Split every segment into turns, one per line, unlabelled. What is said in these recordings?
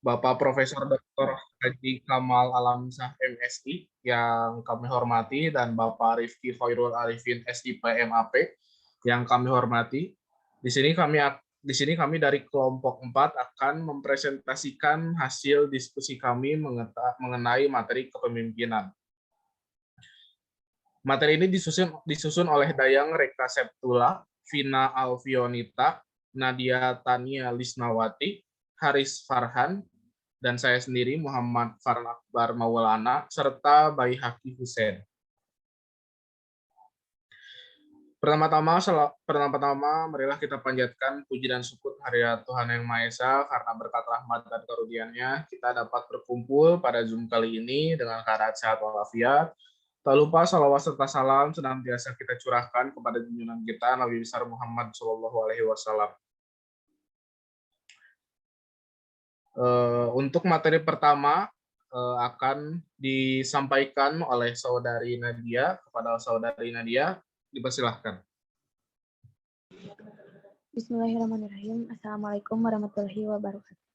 Bapak Profesor Dr. Haji Kamal Alamsyah MSI yang kami hormati dan Bapak Rifki Khairul Arifin SIP MAP yang kami hormati. Di sini kami dari kelompok 4 akan mempresentasikan hasil diskusi kami mengenai materi kepemimpinan. Materi ini disusun oleh Dayang Reka Septula, Vina Alfionita, Nadia Tania Lisnawati, Haris Farhan, dan saya sendiri Muhammad Farhan Akbar Maulana, serta Bayi Haki Hussein. Pertama-tama, marilah kita panjatkan puji dan syukur hadirat Tuhan Yang Maha Esa, karena berkat rahmat dan karunia-Nya kita dapat berkumpul pada Zoom kali ini dengan keadaan sehat walafiat. Tak lupa salawat serta salam senantiasa kita curahkan kepada junjungan kita Nabi besar Muhammad SAW. Untuk materi pertama akan disampaikan oleh Saudari Nadia. Kepada Saudari Nadia, dipersilahkan.
Bismillahirrahmanirrahim. Assalamualaikum warahmatullahi wabarakatuh.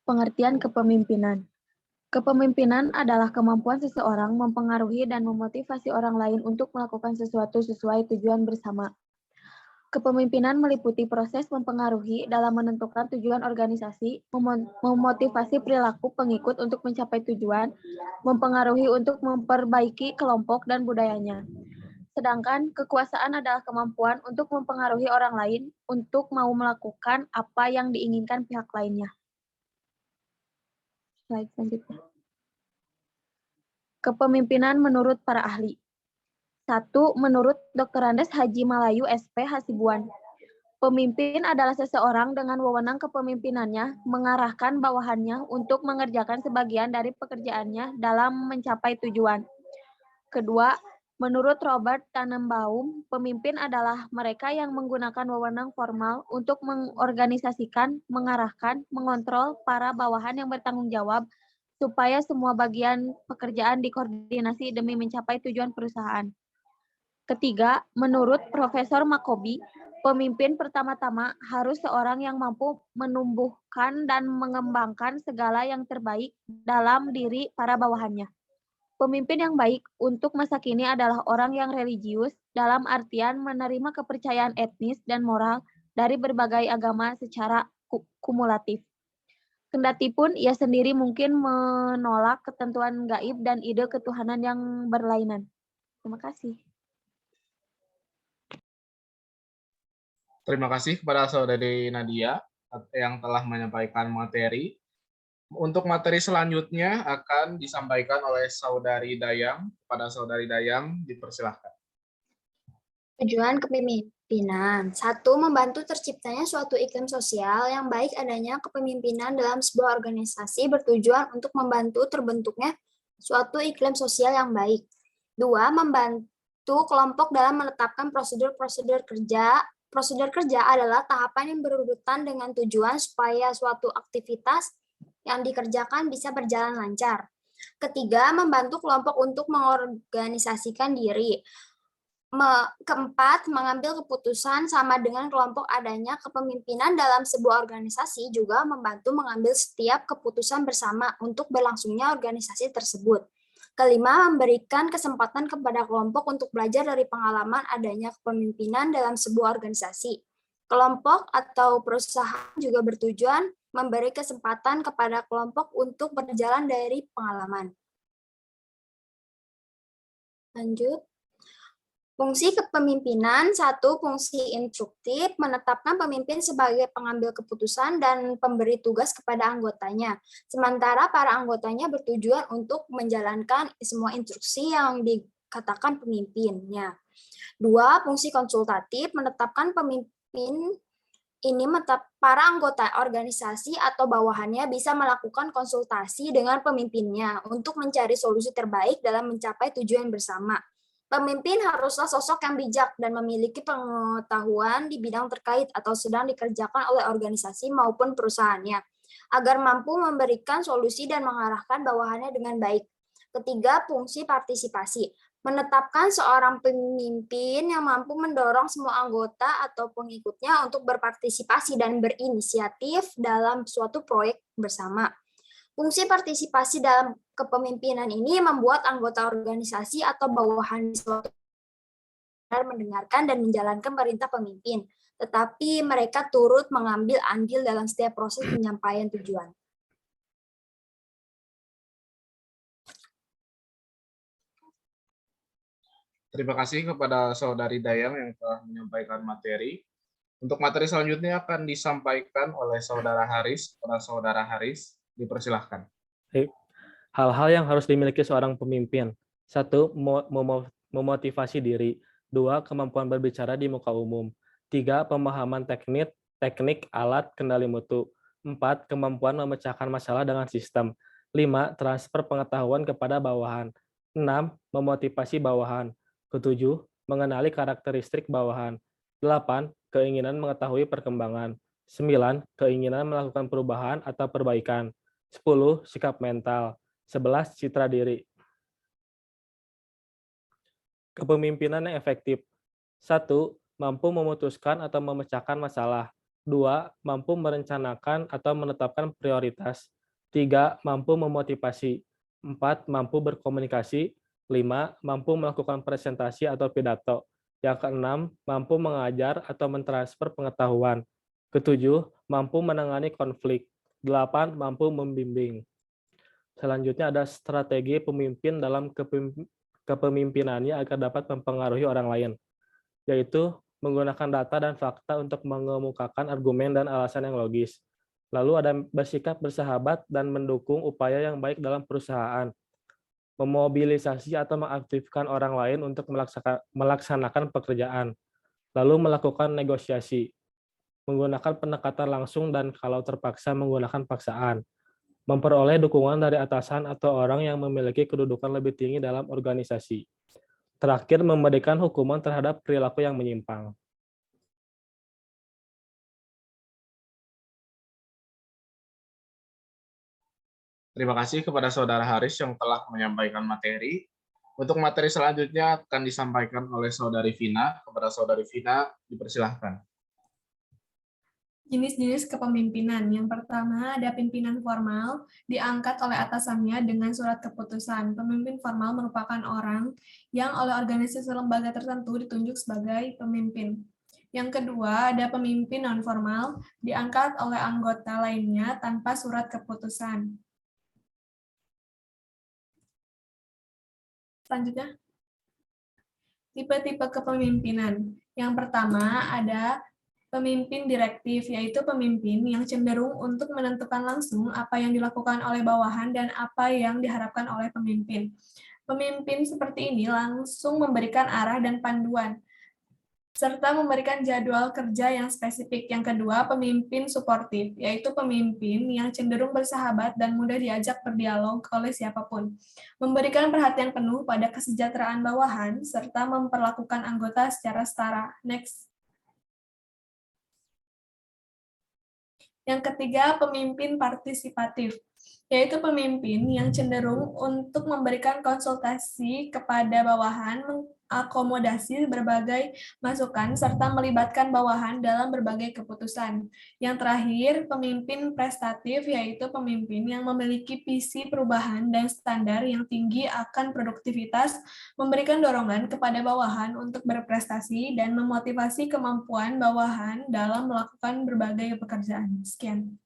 Pengertian kepemimpinan. Kepemimpinan adalah kemampuan seseorang mempengaruhi dan memotivasi orang lain untuk melakukan sesuatu sesuai tujuan bersama. Kepemimpinan meliputi proses mempengaruhi dalam menentukan tujuan organisasi, memotivasi perilaku pengikut untuk mencapai tujuan, mempengaruhi untuk memperbaiki kelompok dan budayanya. Sedangkan kekuasaan adalah kemampuan untuk mempengaruhi orang lain untuk mau melakukan apa yang diinginkan pihak lainnya. Slide selanjutnya. Kepemimpinan menurut para ahli. 1. Menurut Dr. Andes Haji Malayu SP Hasibuan, pemimpin adalah seseorang dengan wewenang kepemimpinannya mengarahkan bawahannya untuk mengerjakan sebagian dari pekerjaannya dalam mencapai tujuan. Kedua, menurut Robert Tannenbaum, pemimpin adalah mereka yang menggunakan wewenang formal untuk mengorganisasikan, mengarahkan, mengontrol para bawahan yang bertanggung jawab supaya semua bagian pekerjaan dikoordinasi demi mencapai tujuan perusahaan. Ketiga, menurut Profesor Makobi, pemimpin pertama-tama harus seorang yang mampu menumbuhkan dan mengembangkan segala yang terbaik dalam diri para bawahannya. Pemimpin yang baik untuk masa kini adalah orang yang religius dalam artian menerima kepercayaan etnis dan moral dari berbagai agama secara kumulatif. Kendatipun ia sendiri mungkin menolak ketentuan gaib dan ide ketuhanan yang berlainan. Terima kasih.
Terima kasih kepada Saudari Nadia yang telah menyampaikan materi. Untuk materi selanjutnya akan disampaikan oleh Saudari Dayang. Kepada Saudari Dayang, dipersilahkan.
Tujuan kepemimpinan. 1. Membantu terciptanya suatu iklim sosial yang baik. Adanya kepemimpinan dalam sebuah organisasi bertujuan untuk membantu terbentuknya suatu iklim sosial yang baik. 2. Membantu kelompok dalam menetapkan prosedur-prosedur kerja. Prosedur kerja adalah tahapan yang berurutan dengan tujuan supaya suatu aktivitas yang dikerjakan bisa berjalan lancar. Ketiga, membantu kelompok untuk mengorganisasikan diri. Keempat, mengambil keputusan sama dengan kelompok. Adanya kepemimpinan dalam sebuah organisasi juga membantu mengambil setiap keputusan bersama untuk berlangsungnya organisasi tersebut. Kelima, memberikan kesempatan kepada kelompok untuk belajar dari pengalaman adanya kepemimpinan dalam sebuah organisasi. Kelompok atau perusahaan juga bertujuan memberi kesempatan kepada kelompok untuk berjalan dari pengalaman. Lanjut. Fungsi kepemimpinan. 1. Fungsi instruktif, menetapkan pemimpin sebagai pengambil keputusan dan pemberi tugas kepada anggotanya. Sementara para anggotanya bertujuan untuk menjalankan semua instruksi yang dikatakan pemimpinnya. 2. Fungsi konsultatif, menetapkan pemimpin ini para anggota organisasi atau bawahannya bisa melakukan konsultasi dengan pemimpinnya untuk mencari solusi terbaik dalam mencapai tujuan bersama. Pemimpin haruslah sosok yang bijak dan memiliki pengetahuan di bidang terkait atau sedang dikerjakan oleh organisasi maupun perusahaannya, agar mampu memberikan solusi dan mengarahkan bawahannya dengan baik. Ketiga, fungsi partisipasi. menetapkan seorang pemimpin yang mampu mendorong semua anggota atau pengikutnya untuk berpartisipasi dan berinisiatif dalam suatu proyek bersama. Fungsi partisipasi dalam kepemimpinan ini membuat anggota organisasi atau bawahan di suatu mendengarkan dan menjalankan perintah pemimpin, tetapi mereka turut mengambil andil dalam setiap proses penyampaian tujuan.
Terima kasih kepada Saudari Dayang yang telah menyampaikan materi. Untuk materi selanjutnya akan disampaikan oleh Saudara Haris. Kepada Saudara Haris, dipersilahkan.
Hal-hal yang harus dimiliki seorang pemimpin. 1. Memotivasi diri. 2. Kemampuan berbicara di muka umum. 3. Pemahaman teknik alat kendali mutu. 4. Kemampuan memecahkan masalah dengan sistem. 5. Transfer pengetahuan kepada bawahan. 6. Memotivasi bawahan. 7. Mengenali karakteristik bawahan. 8. Keinginan mengetahui perkembangan. 9. Keinginan melakukan perubahan atau perbaikan. 10. Sikap mental. 11. Citra diri. Kepemimpinan yang efektif. 1. Mampu memutuskan atau memecahkan masalah. 2. Mampu merencanakan atau menetapkan prioritas. 3. Mampu memotivasi. 4. Mampu berkomunikasi. 5. Mampu melakukan presentasi atau pidato. Yang keenam, mampu mengajar atau mentransfer pengetahuan. Ketujuh, mampu menangani konflik. 8. Mampu membimbing. Selanjutnya ada strategi pemimpin dalam kepemimpinannya agar dapat mempengaruhi orang lain, yaitu menggunakan data dan fakta untuk mengemukakan argumen dan alasan yang logis. Lalu ada bersikap bersahabat dan mendukung upaya yang baik dalam perusahaan, memobilisasi atau mengaktifkan orang lain untuk melaksanakan pekerjaan, lalu melakukan negosiasi, menggunakan pendekatan langsung dan kalau terpaksa menggunakan paksaan, memperoleh dukungan dari atasan atau orang yang memiliki kedudukan lebih tinggi dalam organisasi. Terakhir, memberikan hukuman terhadap perilaku yang menyimpang.
Terima kasih kepada Saudara Haris yang telah menyampaikan materi. Untuk materi selanjutnya akan disampaikan oleh Saudari Vina. Kepada Saudari Vina, dipersilahkan.
Jenis-jenis kepemimpinan. Yang pertama ada pimpinan formal, diangkat oleh atasannya dengan surat keputusan. Pemimpin formal merupakan orang yang oleh organisasi lembaga tertentu ditunjuk sebagai pemimpin. Yang kedua ada pemimpin non-formal, diangkat oleh anggota lainnya tanpa surat keputusan. Selanjutnya, tipe-tipe kepemimpinan. Yang pertama ada pemimpin direktif, yaitu pemimpin yang cenderung untuk menentukan langsung apa yang dilakukan oleh bawahan dan apa yang diharapkan oleh pemimpin. Pemimpin seperti ini langsung memberikan arah dan panduan, serta memberikan jadwal kerja yang spesifik. Yang kedua, pemimpin suportif, yaitu pemimpin yang cenderung bersahabat dan mudah diajak berdialog oleh siapapun, memberikan perhatian penuh pada kesejahteraan bawahan, serta memperlakukan anggota secara setara. Next. Yang ketiga, pemimpin partisipatif, yaitu pemimpin yang cenderung untuk memberikan konsultasi kepada bawahan, mengakomodasi berbagai masukan, serta melibatkan bawahan dalam berbagai keputusan. Yang terakhir, pemimpin prestatif, yaitu pemimpin yang memiliki visi perubahan dan standar yang tinggi akan produktivitas, memberikan dorongan kepada bawahan untuk berprestasi, dan memotivasi kemampuan bawahan dalam melakukan berbagai pekerjaan. Sekian.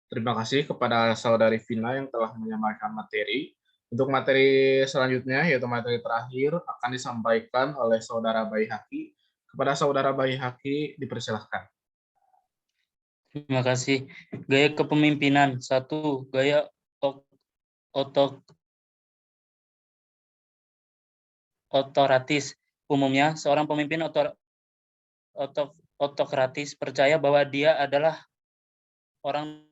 Terima kasih kepada Saudari Vina yang telah menyampaikan materi. Untuk materi selanjutnya, yaitu materi terakhir, akan disampaikan oleh Saudara Baihaqi. Kepada Saudara Baihaqi, dipersilahkan.
Terima kasih. Gaya kepemimpinan. 1. Gaya otoratis. Umumnya, seorang pemimpin otokratis percaya bahwa dia adalah orang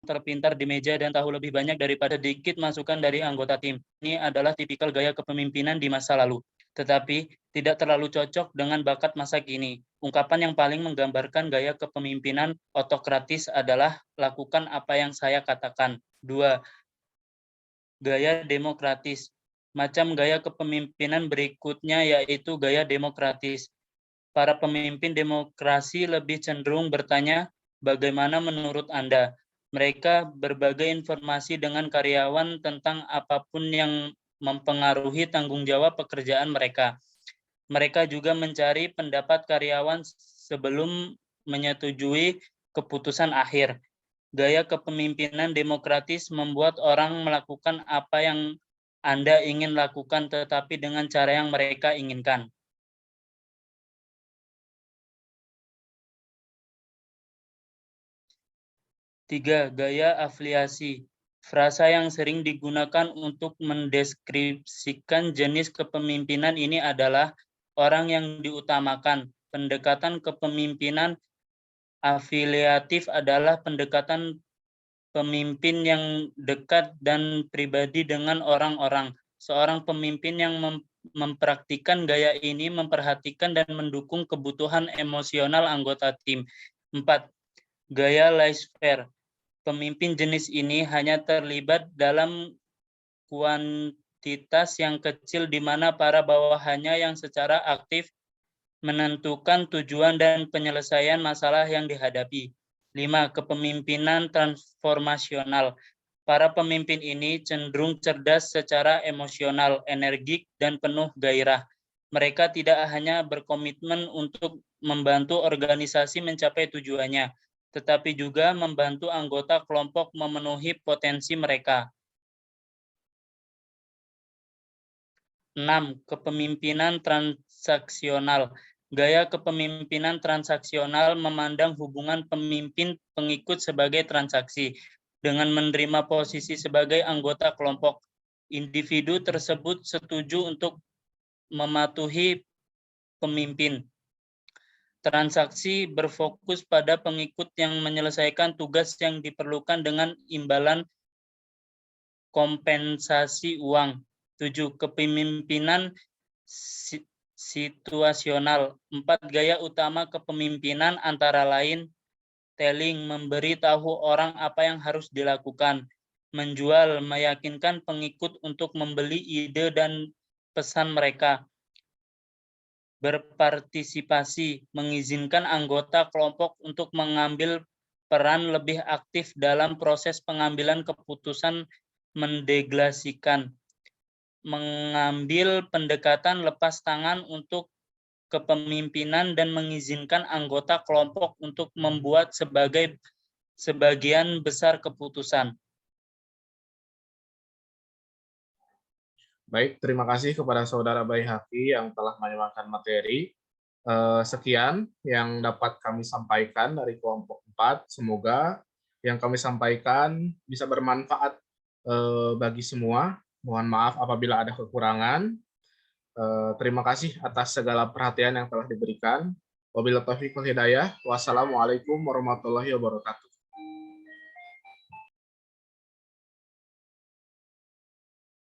terpintar di meja dan tahu lebih banyak daripada sedikit masukan dari anggota tim. Ini adalah tipikal gaya kepemimpinan di masa lalu. tetapi tidak terlalu cocok dengan bakat masa kini. Ungkapan yang paling menggambarkan gaya kepemimpinan otokratis adalah lakukan apa yang saya katakan. 2. Gaya demokratis. Macam gaya kepemimpinan berikutnya yaitu gaya demokratis. Para pemimpin demokrasi lebih cenderung bertanya, bagaimana menurut Anda? Mereka berbagi informasi dengan karyawan tentang apapun yang mempengaruhi tanggung jawab pekerjaan mereka. Mereka juga mencari pendapat karyawan sebelum menyetujui keputusan akhir. Gaya kepemimpinan demokratis membuat orang melakukan apa yang Anda ingin lakukan, tetapi dengan cara yang mereka inginkan. Tiga, gaya afiliasi. Frasa yang sering digunakan untuk mendeskripsikan jenis kepemimpinan ini adalah orang yang diutamakan. Pendekatan kepemimpinan afiliatif adalah pendekatan pemimpin yang dekat dan pribadi dengan orang-orang. Seorang pemimpin yang mempraktikkan gaya ini memperhatikan dan mendukung kebutuhan emosional anggota tim. 4. Gaya laissez-faire. Pemimpin jenis ini hanya terlibat dalam kuantitas yang kecil di mana para bawahannya yang secara aktif menentukan tujuan dan penyelesaian masalah yang dihadapi. 5. Kepemimpinan transformasional. Para pemimpin ini cenderung cerdas secara emosional, energik, dan penuh gairah. Mereka tidak hanya berkomitmen untuk membantu organisasi mencapai tujuannya, tetapi juga membantu anggota kelompok memenuhi potensi mereka. 6. Kepemimpinan transaksional. Gaya kepemimpinan transaksional memandang hubungan pemimpin-pengikut sebagai transaksi. Dengan menerima posisi sebagai anggota kelompok, individu tersebut setuju untuk mematuhi pemimpin. Transaksi berfokus pada pengikut yang menyelesaikan tugas yang diperlukan dengan imbalan kompensasi uang. 7. Kepemimpinan situasional. 4 gaya utama kepemimpinan antara lain telling, memberi tahu orang apa yang harus dilakukan, menjual, meyakinkan pengikut untuk membeli ide dan pesan mereka, berpartisipasi, mengizinkan anggota kelompok untuk mengambil peran lebih aktif dalam proses pengambilan keputusan, mendelegasikan, mengambil pendekatan lepas tangan untuk kepemimpinan dan mengizinkan anggota kelompok untuk membuat sebagian besar keputusan.
Baik, terima kasih kepada Saudara Baihaqi yang telah menyampaikan materi. Sekian yang dapat kami sampaikan dari kelompok 4. Semoga yang kami sampaikan bisa bermanfaat bagi semua. Mohon maaf apabila ada kekurangan. Terima kasih atas segala perhatian yang telah diberikan. Wabillahi taufiq wal hidayah. Wassalamualaikum warahmatullahi wabarakatuh.